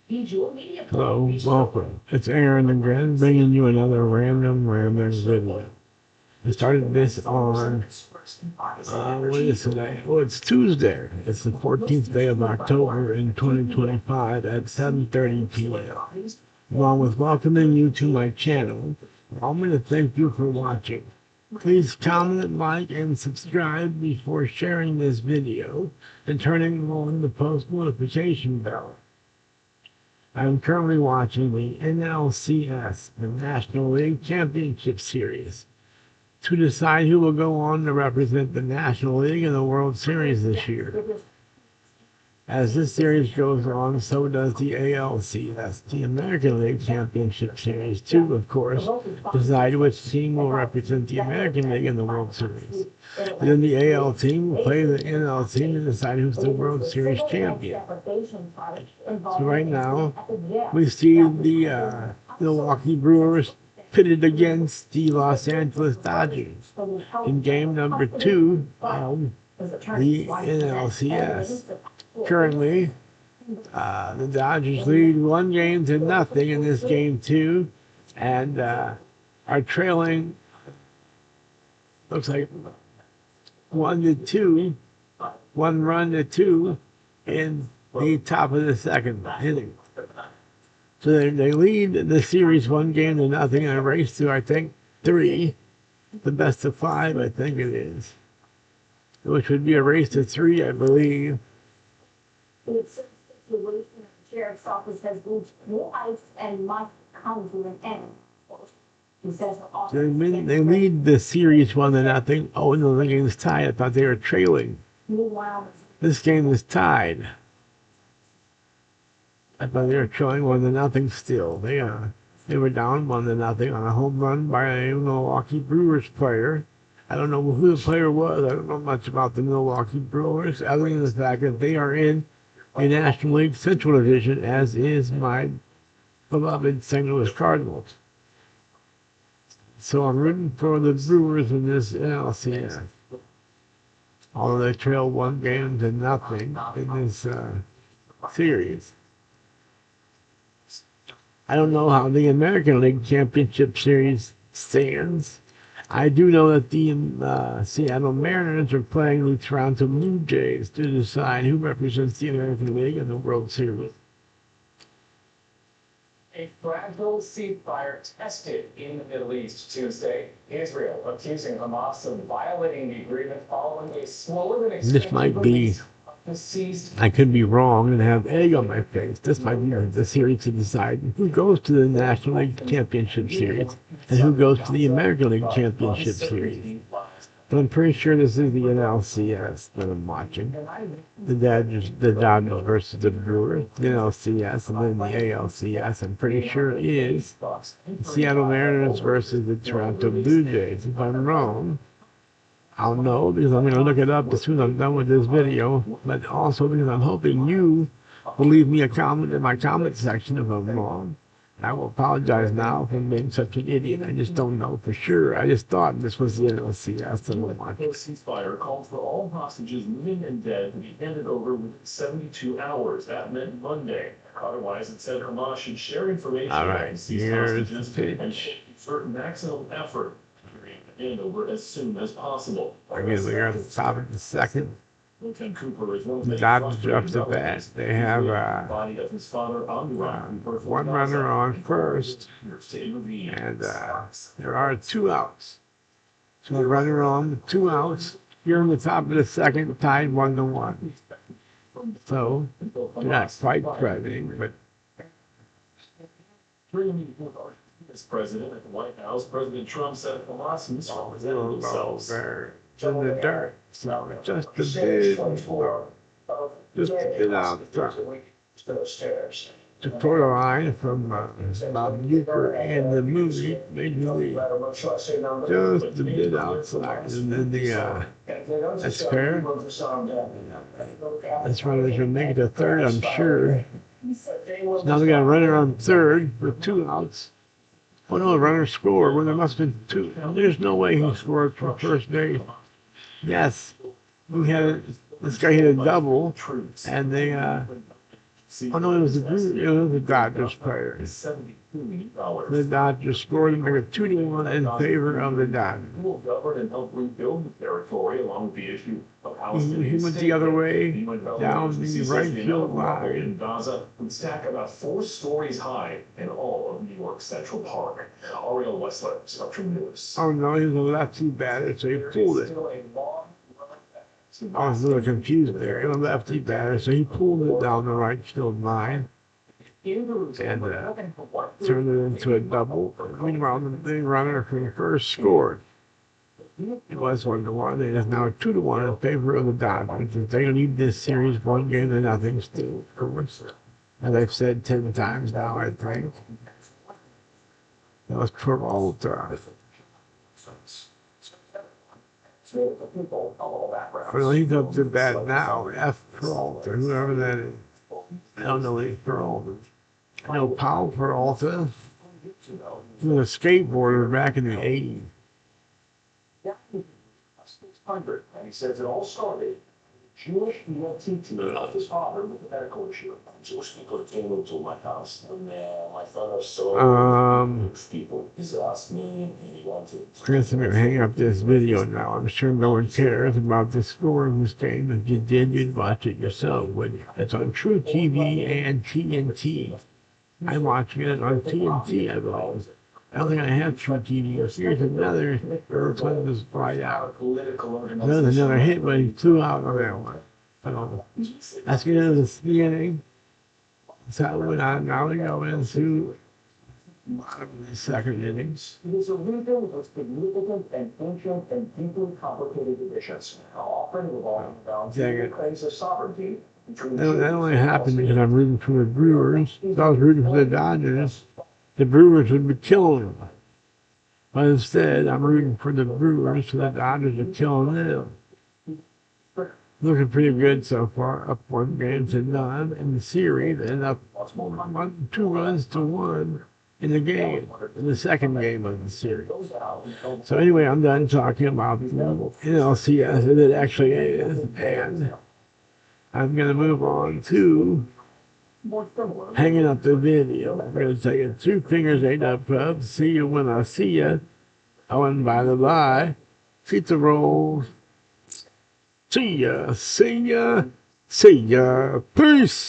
Hello, welcome. It's Aaron again, bringing you another random rambling video. I started this on, what is today? Oh, it's Tuesday. It's the 14th day of October in 2025 at 7:30 p.m. Along with welcoming you to my channel, I'm going to thank you for watching. Please comment, like, and subscribe before sharing this video and turning on the post notification bell. I am currently watching the NLCS, the National League Championship Series, to decide who will go on to represent the National League in the World Series this year. As this series goes on, so does the ALCS, the American League Championship Series, to, of course, decide which team will represent the American League in the World Series. Then the AL team will play the NL team to decide who's the World Series champion. So right now, we see the Milwaukee Brewers pitted against the Los Angeles Dodgers in game number 2 of the NLCS. Currently, the Dodgers lead 1-0 in this game 2, and are trailing, looks like 1-2, 1 run to 2 in the top of the second inning. So they lead the series 1-0 in a race to, I think, 3, the best of 5, I think it is, which would be a race to 3, I believe. The situation at the sheriff's office has reached new heights and must come to an end. He says they lead the series 1-0. Oh no, the game's tied. I thought they were trailing. This game is tied. I thought they were trailing 1-0 still. They were down 1-0 on a home run by a Milwaukee Brewers player. I don't know who the player was. I don't know much about the Milwaukee Brewers, other than the fact that they are in a National League Central Division, as is my beloved St. Louis Cardinals. So I'm rooting for the Brewers in this NLCS. Although they trail 1-0 in this series. I don't know how the American League Championship Series stands. I do know that the Seattle Mariners are playing the Toronto Blue Jays to decide who represents the American League in the World Series. A fragile ceasefire tested in the Middle East Tuesday. Israel accusing Hamas of violating the agreement following a slower than expected This might be, I could be wrong and have egg on my face. This might be the series to decide who goes to the National League Championship Series and who goes to the American League Championship Series. But I'm pretty sure this is the NLCS that I'm watching. The Dodgers versus the Brewers, the NLCS, and then the ALCS. I'm pretty sure it is the Seattle Mariners versus the Toronto Blue Jays. If I'm wrong, I'll know, because I'm going to look it up as soon as I'm done with this video, but also because I'm hoping you will leave me a comment in my comment section if I'm wrong. I will apologize now for being such an idiot. I just don't know for sure. I just thought this was the NLCS. The ceasefire called for all hostages, living and dead, to be handed over within 72 hours. That meant Monday. Otherwise, it said Hamas should share information about these hostages and should exert maximum effort to hand over as soon as possible. Again, we are at the top of the second. Lieutenant Cooper is one of the Dodgers are up to bat. They have one runner on first, and there are 2 outs. So a runner on with 2 outs. Here in the top of the second, tied 1-1. So they're not quite threatening, but. As president at the White House, President Trump said Hamas misrepresented themselves. In the dirt, so just a bit out front. To quote a line from Bob Uecker in the movie Major League, just a bit outside, and then that's fair. That's right, they should make it a third, I'm sure. Now they got a runner on third with 2 outs. Oh no, the runner scored when there must have been 2. There's no way he scored from first base. Yes, this guy hit a double, and they Oh no, it was the Dodgers player. $72 million. The Dodgers scored and they were 2-1 in favor of the Dodgers. He will govern and help rebuild the territory along with the issue of He Palestinian went the other way, UN down agency the says right the field amount of rubble in line. Gaza would stack about 4 stories high in all of New York Central Park. Ariel Westler, Spectrum News. Oh no, he was a lefty batter, so he pulled it. Still a long run back. I was a little confused there. He was a lefty batter, so he pulled it down the right field line and turned it into a double. Meanwhile, the runner from first scored. It was 1-1. It is now 2-1 in favor of the Dodgers. They lead this series 1-0 still. As I've said 10 times now, I think. That was Peralta. Well, he's up to bat now. F. Peralta, whoever that is. I don't know any Peralta. I know Paul Peralta. He was a skateboarder back in the 80s. And he says it all started Jewish EMT team of his father with a medical issue. Jewish people came into my house and my father saw people. He asked me and he wanted. I guess I'm gonna hang up this video now. I'm sure no one cares about the score of this game. If you did, you'd watch it yourself, wouldn't you? It's on True TV and TNT. I'm watching it on TNT, I believe. I don't think I have True TV. Here's another one just fly out. There's another hit, but he flew out on that one. I don't know. That's the end of the beginning. So now we go into the second innings. It is a region with significant and ancient and deeply complicated traditions, often revolving around the claims of sovereignty. That only happened because I'm rooting for the Brewers. If I was rooting for the Dodgers, the Brewers would be killing them. But instead, I'm rooting for the Brewers, so the Dodgers are killing them. Looking pretty good so far. Up 1-0 in the series, and up 2-1 in the game, in the second game of the series. So anyway, I'm done talking about the NLCS as it actually is, and I'm going to move on to hanging up the video. I'm going to take it 2 fingers ain't up club. See you when I see you. Oh, and by the by, pizza rolls. See ya, see ya, see ya. Peace.